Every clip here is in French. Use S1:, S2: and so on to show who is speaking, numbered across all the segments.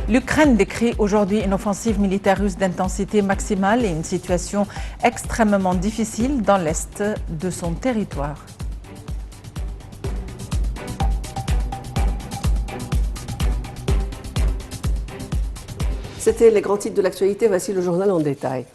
S1: L'Ukraine décrit aujourd'hui une offensive militaire russe d'intensité maximale et une situation extrêmement difficile dans l'est de son territoire.
S2: C'était les grands titres de l'actualité. Voici le journal en détail.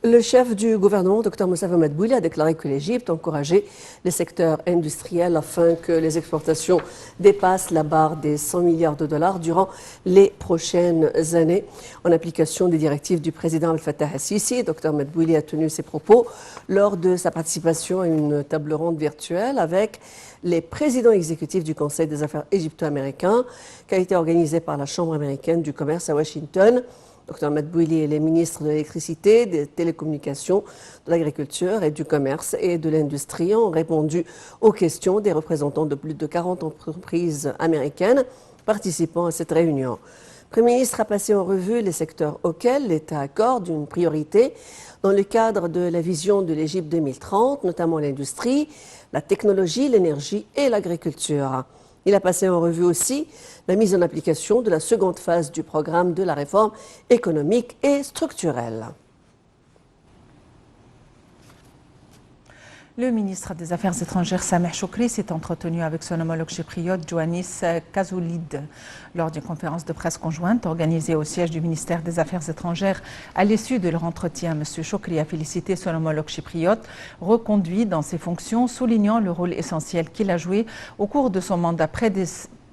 S2: Le chef du gouvernement, Dr Moustapha Madbouli, a déclaré que l'Égypte encourageait les secteurs industriels afin que les exportations dépassent la barre des 100 milliards de dollars durant les prochaines années. En application des directives du président Al-Fattah al-Sisi, Dr Madbouli a tenu ses propos lors de sa participation à une table ronde virtuelle avec les présidents exécutifs du Conseil des affaires égypto-américain, qui a été organisé par la Chambre américaine du commerce à Washington. Dr Madbouli et les ministres de l'électricité, des télécommunications, de l'agriculture et du commerce et de l'industrie ont répondu aux questions des représentants de plus de 40 entreprises américaines participant à cette réunion. Le Premier ministre a passé en revue les secteurs auxquels l'État accorde une priorité dans le cadre de la vision de l'Égypte 2030, notamment l'industrie, la technologie, l'énergie et l'agriculture. Il a passé en revue aussi la mise en application de la seconde phase du programme de la réforme économique et structurelle.
S1: Le ministre des Affaires étrangères Sameh Choukri s'est entretenu avec son homologue chypriote Ioannis Kazoulides lors d'une conférence de presse conjointe organisée au siège du ministère des Affaires étrangères. À l'issue de leur entretien, M. Choukri a félicité son homologue chypriote, reconduit dans ses fonctions, soulignant le rôle essentiel qu'il a joué au cours de son mandat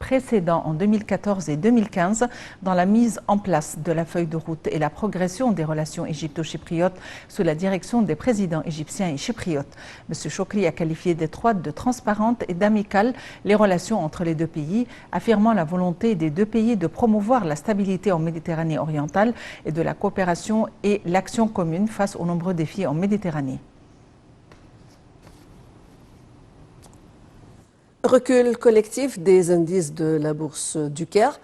S1: précédent en 2014 et 2015 dans la mise en place de la feuille de route et la progression des relations égypto-chypriotes sous la direction des présidents égyptiens et chypriotes. M. Choukri a qualifié d'étroites, de transparentes et d'amicales les relations entre les deux pays, affirmant la volonté des deux pays de promouvoir la stabilité en Méditerranée orientale et de la coopération et l'action commune face aux nombreux défis en Méditerranée.
S2: Recul collectif des indices de la bourse du Caire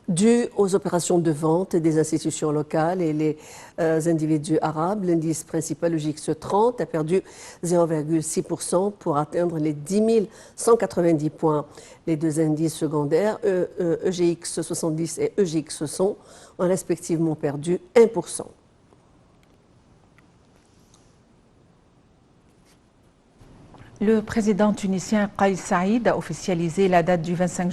S2: dû aux opérations de vente des institutions locales et les individus arabes. L'indice principal, le JX30, a perdu 0,6% pour atteindre les 10 190 points. Les deux indices secondaires, EGX70 et EGX100, ont respectivement perdu 1%.
S1: Le président tunisien Kais Saïd a officialisé la date du 25 juillet